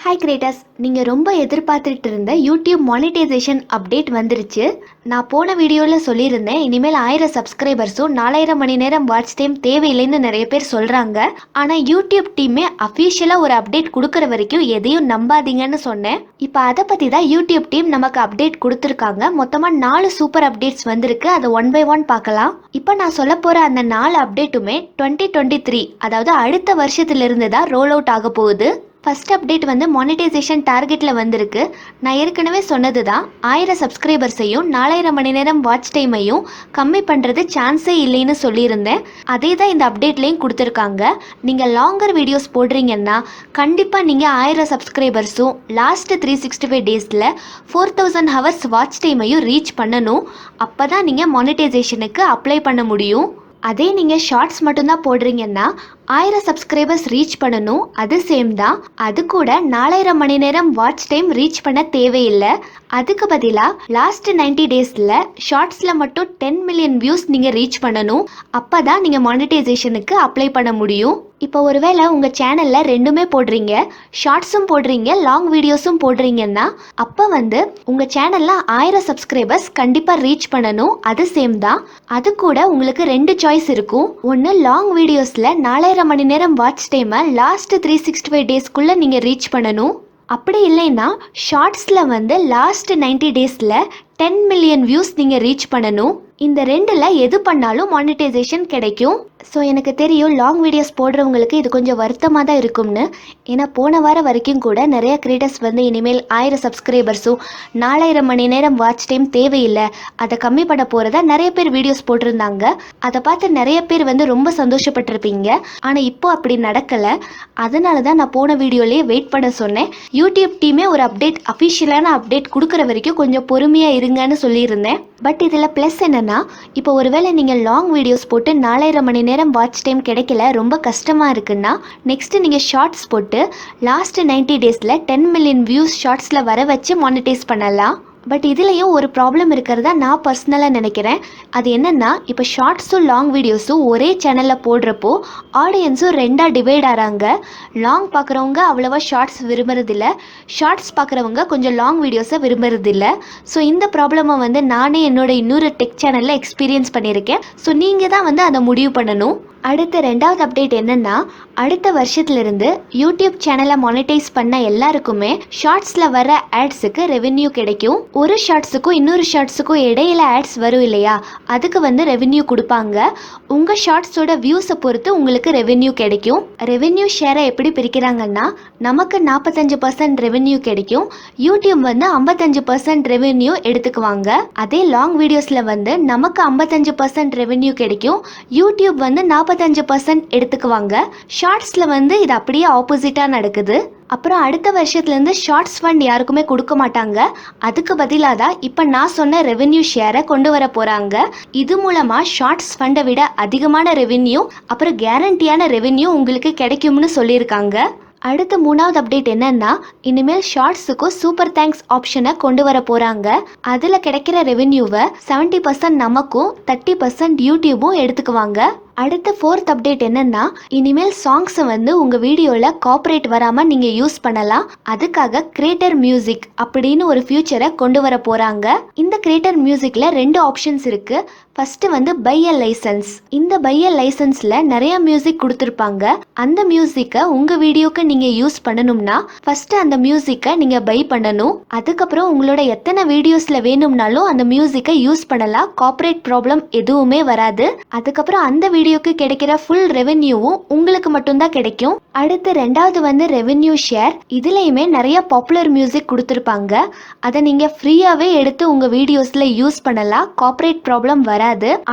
Hi creators, நீங்கள் ரொம்ப எதிர்பார்த்துட்டு இருந்த யூடியூப் மானிட்டைசேஷன் அப்டேட் வந்துருச்சு. நான் போன வீடியோவில் சொல்லியிருந்தேன், இனிமேல் 1000 சப்ஸ்கிரைபர்ஸும் 4000 மணி நேரம் வாட்ச் டைம் தேவையில்லைன்னு நிறைய பேர் சொல்கிறாங்க. ஆனால் யூடியூப் டீமே அஃபிஷியலாக ஒரு அப்டேட் கொடுக்குற வரைக்கும் எதையும் நம்பாதீங்கன்னு சொன்னேன். இப்போ அதை பற்றி தான் யூடியூப் டீம் நமக்கு அப்டேட் கொடுத்துருக்காங்க. மொத்தமாக 4 சூப்பர் அப்டேட்ஸ் வந்திருக்கு. அதை ஒன் பை ஒன் பார்க்கலாம். இப்போ நான் சொல்ல போகிற அந்த 4 அப்டேட்டுமே 2023, அதாவது அடுத்த வருஷத்துலேருந்து தான் ரோல் அவுட் ஆக போகுது. ஃபர்ஸ்ட் அப்டேட் வந்து மானிட்டைசேஷன் டார்கெட்டில் வந்திருக்கு. நான் ஏற்கனவே சொன்னது தான், 1000 சப்ஸ்கிரைபர்ஸையும் 4000 மணி நேரம் வாட்ச் டைமையும் கம்மி பண்ணுறது சான்ஸே இல்லைன்னு சொல்லியிருந்தேன். அதே தான் இந்த அப்டேட்லேயும் கொடுத்துருக்காங்க. நீங்கள் லாங்கர் வீடியோஸ் போடுறீங்கன்னா கண்டிப்பாக நீங்கள் 1000 சப்ஸ்கிரைபர்ஸும் லாஸ்ட் 365 டேஸில் 4000 ஹவர்ஸ் வாட்ச் டைமையும் ரீச் பண்ணணும். அப்போ தான் நீங்கள் மானிட்டைசேஷனுக்கு அப்ளை பண்ண முடியும். அதே நீங்கள் ஷார்ட்ஸ் மட்டும்தான் போடுறீங்கன்னா 1000 சப்ஸ்கிரைபர்ஸ் ரீச் பண்ணணும், அது சேம் தான். அது கூட 4000 மணி நேரம் வாட்ச் டைம் ரீச் பண்ண தேவையில்லை. அதுக்கு பதிலாக லாஸ்ட் 90 டேஸில் ஷார்ட்ஸில் மட்டும் 10 மில்லியன் வியூஸ் நீங்கள் ரீச் பண்ணணும். அப்போ தான் நீங்கள் மானிட்டைசேஷனுக்கு அப்ளை பண்ண முடியும். இப்போ ஒருவேளை உங்கள் சேனலில் ரெண்டுமே போடுறீங்க, ஷார்ட்ஸும் போடுறீங்க, லாங் வீடியோஸும் போடுறீங்கன்னா அப்போ வந்து உங்கள் சேனலில் 1000 சப்ஸ்கிரைபர்ஸ் கண்டிப்பாக ரீச் பண்ணணும், அது சேம் தான். அது கூட உங்களுக்கு 2 சாய்ஸ் இருக்கும். ஒன்று, லாங் வீடியோஸில் 4000 மணி நேரம் வாட்ச் டைமை லாஸ்ட் 365 டேஸ்க்குள்ளே நீங்கள் ரீச் பண்ணணும். அப்படி இல்லைன்னா ஷார்ட்ஸில் வந்து லாஸ்ட் 90 டேஸில் 10 மில்லியன் வியூஸ் நீங்கள் ரீச் பண்ணணும். இந்த ரெண்டில் எது பண்ணாலும் மானிட்டைசேஷன் கிடைக்கும். ஸோ எனக்கு தெரியும் லாங் வீடியோஸ் போடுறவங்களுக்கு இது கொஞ்சம் வருத்தமாக தான் இருக்கும்னு. ஏன்னா போன வாரம் வரைக்கும் கூட நிறைய கிரியேட்டர்ஸ் வந்து இனிமேல் 1000 சப்ஸ்கிரைபர்ஸும் 4000 மணி நேரம் வாட்ச் டைம் தேவையில்லை, அதை கம்மி பண்ண போகிறதா நிறைய பேர் வீடியோஸ் போட்டிருந்தாங்க. அதை பார்த்து நிறைய பேர் வந்து ரொம்ப சந்தோஷப்பட்டிருப்பீங்க. ஆனால் இப்போ அப்படி நடக்கலை. அதனால தான் நான் போன வீடியோலேயே வெயிட் பண்ண சொன்னேன். யூடியூப் டீமே ஒரு அப்டேட், அஃபிஷியலான அப்டேட் கொடுக்குற வரைக்கும் கொஞ்சம் பொறுமையாக இருங்கன்னு சொல்லியிருந்தேன். பட் இதில் ப்ளஸ் என்னென்னா, இப்போ ஒருவேளை நீங்கள் லாங் வீடியோஸ் போட்டு 4000 மணி நேரம் வாட்ச் டைம் கிடைக்கல, ரொம்ப கஷ்டமாக இருக்குன்னா நெக்ஸ்ட்டு நீங்கள் ஷார்ட்ஸ் போட்டு லாஸ்ட் 90 டேஸில் 10 மில்லியன் வியூஸ் ஷார்ட்ஸில் வர வச்சு மானிட்டைஸ் பண்ணலாம். பட் இதுலேயும் ஒரு ப்ராப்ளம் இருக்கிறதா நான் பர்சனலாக நினைக்கிறேன். அது என்னென்னா, இப்போ ஷார்ட்ஸும் லாங் வீடியோஸும் ஒரே சேனலில் போடுறப்போ ஆடியன்ஸும் 2ஆக டிவைட் ஆகிறாங்க. லாங் பார்க்குறவங்க அவ்வளோவா ஷார்ட்ஸ் விரும்புறதில்ல, ஷார்ட்ஸ் பார்க்குறவங்க கொஞ்சம் லாங் வீடியோஸை விரும்புறதில்ல. ஸோ இந்த ப்ராப்ளமை வந்து நானே என்னோட இன்னொரு டெக் சேனலில் எக்ஸ்பீரியன்ஸ் பண்ணியிருக்கேன். ஸோ நீங்கள் தான் வந்து அதை முடிவு பண்ணணும். அடுத்த 2வது அப்டேட் என்னென்னா, அடுத்த வருஷத்துலேருந்து யூடியூப் சேனலை மானிட்டைஸ் பண்ண எல்லாருக்குமே ஷார்ட்ஸில் வர ஆட்ஸுக்கு ரெவென்யூ கிடைக்கும். ஒரு ஷார்ட்ஸுக்கும் இன்னொரு ஷார்ட்ஸுக்கும் இடையில ஆட்ஸ் வரும் இல்லையா, அதுக்கு வந்து ரெவென்யூ கொடுப்பாங்க. உங்கள் ஷார்ட்ஸோட வியூஸை பொறுத்து உங்களுக்கு ரெவென்யூ கிடைக்கும். ரெவென்யூ ஷேரை எப்படி பிரிக்கிறாங்கன்னா, நமக்கு 45% ரெவென்யூ கிடைக்கும், யூடியூப் வந்து 55% ரெவென்யூ எடுத்துக்குவாங்க. அதே லாங் வீடியோஸில் வந்து நமக்கு 55% ரெவென்யூ கிடைக்கும், யூடியூப் வந்து 45% எடுத்துக்குவாங்க. ஷார்ட்ஸில் வந்து இது அப்படியே ஆப்போசிட்டாக நடக்குது. அப்புறம் அடுத்த வருஷத்துலேருந்து ஷார்ட்ஸ் ஃபண்ட் யாருக்குமே கொடுக்க மாட்டாங்க. அதுக்கு பதிலாக தான் இப்போ நான் சொன்ன ரெவென்யூ ஷேரை கொண்டு வர போகிறாங்க. இது மூலமாக ஷார்ட்ஸ் ஃபண்டை விட அதிகமான ரெவென்யூ, அப்புறம் கேரண்டியான ரெவென்யூ உங்களுக்கு கிடைக்கும்னு சொல்லியிருக்காங்க. அடுத்த 3வது அப்டேட் என்னன்னா, இனிமேல் ஷார்ட்ஸுக்கும் சூப்பர் தேங்க்ஸ் ஆப்ஷனை கொண்டு வர போகிறாங்க. அதில் கிடைக்கிற ரெவென்யூவை 70% நமக்கும் 30% யூடியூபும் எடுத்துக்குவாங்க. அடுத்த 4th அப்டேட் என்னன்னா, இனிமேல் சாங்ஸை வந்து உங்கள் வீடியோவில் காப்பரேட் வராமல் நீங்கள் யூஸ் பண்ணலாம். அதுக்காக கிரியேட்டர் மியூசிக் அப்படின்னு ஒரு ஃபியூச்சரை கொண்டு வர போகிறாங்க. இந்த கிரியேட்டர் மியூசிக்கில் 2 ஆப்ஷன்ஸ் இருக்குது. ஃபஸ்ட்டு வந்து பை அ லைசன்ஸ். இந்த பை அ லைசன்ஸில் நிறைய மியூசிக் கொடுத்துருப்பாங்க. அந்த மியூசிக்கை உங்கள் வீடியோக்கு நீங்கள் யூஸ் பண்ணணும்னா ஃபஸ்ட்டு அந்த மியூசிக்கை நீங்கள் பை பண்ணணும். அதுக்கப்புறம் உங்களோட எத்தனை வீடியோஸில் வேணும்னாலும் அந்த மியூசிக்கை யூஸ் பண்ணலாம். காப்பரேட் ப்ராப்ளம் எதுவுமே வராது. அதுக்கப்புறம் அந்த வீடியோக்கு கிடைக்கிற ஃபுல் ரெவென்யூவும் உங்களுக்கு மட்டும்தான் கிடைக்கும். அடுத்து 2வது வந்து ரெவென்யூ ஷேர். இதுலேயுமே நிறைய பாப்புலர் மியூசிக் கொடுத்துருப்பாங்க. அதை நீங்கள் ஃப்ரீயாகவே எடுத்து உங்கள் வீடியோஸில் யூஸ் பண்ணலாம். காப்பரேட் ப்ராப்ளம் வராது.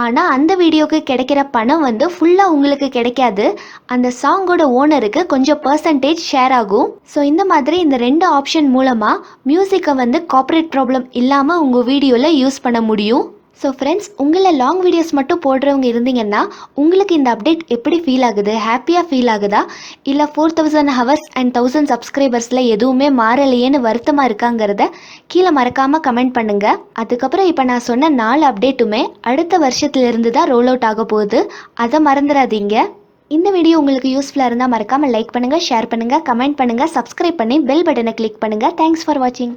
ஆனால் அந்த வீடியோக்கு கிடைக்கிற பணம் வந்து ஃபுல்லாக உங்களுக்கு கிடைக்காது. அந்த சாங்கோட ஓனருக்கு கொஞ்சம் பர்சன்டேஜ் ஷேர் ஆகும். ஸோ இந்த மாதிரி இந்த 2 ஆப்ஷன் மூலமாக மியூசிக்கை வந்து காப்பரேட் ப்ராப்ளம் இல்லாமல் உங்கள் வீடியோவில் யூஸ் பண்ண முடியும். ஸோ ஃப்ரெண்ட்ஸ், உங்களை லாங் வீடியோஸ் மட்டும் போடுறவங்க இருந்தீங்கன்னா உங்களுக்கு இந்த அப்டேட் எப்படி ஃபீல் ஆகுது? ஹாப்பியாக ஃபீல் ஆகுதா? இல்லை 4000 ஹவர்ஸ் அண்ட் 1000 சப்ஸ்கிரைபர்ஸில் எதுவுமே மாறலையேன்னு வருத்தமாக இருக்காங்கிறத கீழே மறக்காமல் கமெண்ட் பண்ணுங்கள். அதுக்கப்புறம் இப்போ நான் சொன்ன 4 அப்டேட்டுமே அடுத்த வருஷத்துலேருந்து தான் ரோல் அவுட் ஆக போகுது. அதை மறந்துடாதீங்க. இந்த வீடியோ உங்களுக்கு யூஸ்ஃபுல்லாக இருந்தால் மறக்காமல் லைக் பண்ணுங்கள், ஷேர் பண்ணுங்கள், கமெண்ட் பண்ணுங்கள், சப்ஸ்கிரைப் பண்ணி பெல் பட்டனை கிளிக் பண்ணுங்கள். தேங்க்ஸ் ஃபார் வாட்சிங்.